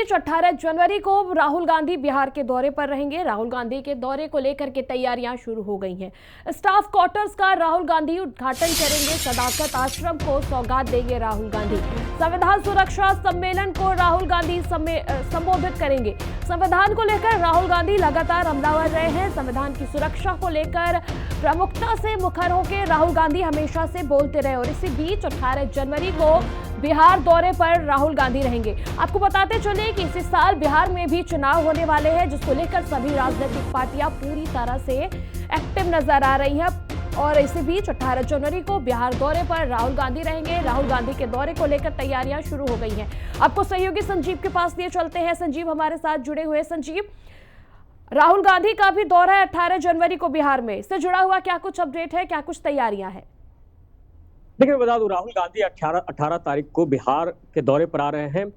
बीच 18 जनवरी को राहुल गांधी बिहार के दौरे पर रहेंगे। राहुल गांधी के दौरे को लेकर के तैयारियां शुरू हो गई हैं। स्टाफ क्वार्टर्स का राहुल गांधी उद्घाटन करेंगे। सदाकत आश्रम को सौगात देंगे राहुल गांधी। संविधान सुरक्षा सम्मेलन को राहुल गांधी संबोधित करेंगे। संविधान को लेकर राहुल गांधी लगातार हमलावर रहे हैं। संविधान की सुरक्षा को लेकर प्रमुखता से मुखर होकर राहुल गांधी हमेशा से बोलते रहे और इसी बीच 18 जनवरी को बिहार दौरे पर राहुल गांधी रहेंगे। आपको बताते चले कि इसी साल बिहार में भी चुनाव होने वाले हैं, जिसको लेकर सभी राजनीतिक पार्टियां पूरी तरह से एक्टिव नजर आ रही हैं और इसी बीच 18 जनवरी को बिहार दौरे पर राहुल गांधी रहेंगे। राहुल गांधी के दौरे को लेकर तैयारियां शुरू हो गई हैं। आपको सहयोगी संजीव के पास लिए चलते हैं। संजीव हमारे साथ जुड़े हुए। संजीव, राहुल गांधी का भी दौरा है 18 जनवरी को बिहार में, इससे जुड़ा हुआ क्या कुछ अपडेट है, क्या कुछ तैयारियां हैं? देखिए, मैं बता दूं, राहुल गांधी 18 तारीख को बिहार के दौरे पर आ रहे हैं।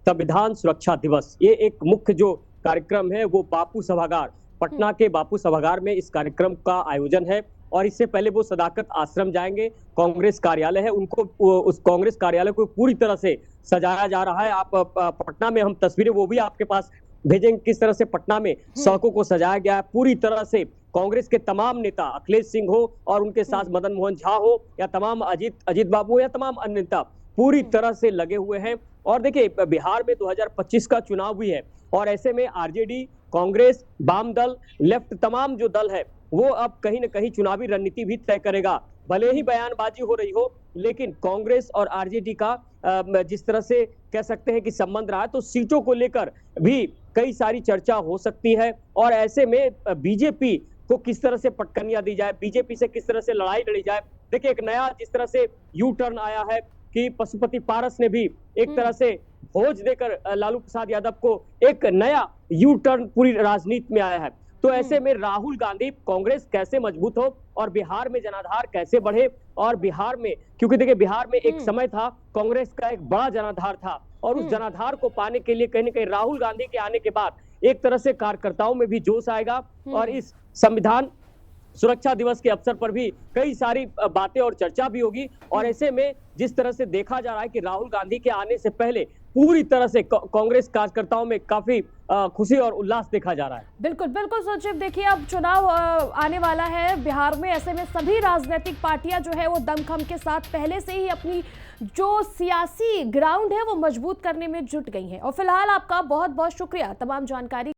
संविधान सुरक्षा दिवस, ये एक मुख्य जो कार्यक्रम है वो बापू सभागार, पटना के बापू सभागार में इस कार्यक्रम का आयोजन है। और इससे पहले वो सदाकत आश्रम जाएंगे। कांग्रेस कार्यालय है, उनको उस कांग्रेस कार्यालय को पूरी तरह से सजाया जा रहा है। आप पटना में हम तस्वीरें वो भी आपके पास भेजेंगे, किस तरह से पटना में सड़कों को सजाया गया है। पूरी तरह से कांग्रेस के तमाम नेता, अखिलेश सिंह हो और उनके साथ मदन मोहन झा हो या तमाम अजीत बाबू हो या तमाम अन्य नेता पूरी तरह से लगे हुए हैं। और देखिए, बिहार में 2025 का चुनाव भी है और ऐसे में आरजेडी, कांग्रेस, वाम दल, लेफ्ट, तमाम जो दल है वो अब कहीं न कहीं चुनावी रणनीति भी तय करेगा। भले ही बयानबाजी हो रही हो, लेकिन कांग्रेस और आरजेडी का जिस तरह से कह सकते हैं कि संबंध रहा है, तो सीटों को लेकर भी कई सारी चर्चा हो सकती है। और ऐसे में बीजेपी को किस तरह से पटकनियां दी जाए, बीजेपी से किस तरह से लड़ाई लड़ी जाए। देखिए, एक नया जिस तरह से यू टर्न आया है कि पशुपति पारस ने भी एक तरह से भोज देकर लालू प्रसाद यादव को एक नया यू टर्न पूरी राजनीति में आया है। तो ऐसे में राहुल गांधी, कांग्रेस कैसे मजबूत हो और बिहार में जनाधार कैसे बढ़े। और बिहार में, क्योंकि देखिए बिहार में एक समय था कांग्रेस का एक बड़ा जनाधार था और उस जनाधार को पाने के लिए कहीं न कहीं राहुल गांधी के आने के बाद एक तरह से कार्यकर्ताओं में भी जोश आएगा। और इस संविधान सुरक्षा दिवस के अवसर पर भी कई सारी बातें और चर्चा भी होगी। और ऐसे में जिस तरह से देखा जा रहा है कि राहुल गांधी के आने से पहले पूरी तरह से कांग्रेस कार्यकर्ताओं में काफी खुशी और उल्लास देखा जा रहा है। बिल्कुल बिल्कुल सचिव, देखिए अब चुनाव आने वाला है बिहार में, ऐसे में सभी राजनीतिक पार्टियां जो है वो दमखम के साथ पहले से ही अपनी जो सियासी ग्राउंड है वो मजबूत करने में जुट गई हैं। और फिलहाल आपका बहुत बहुत शुक्रिया तमाम जानकारी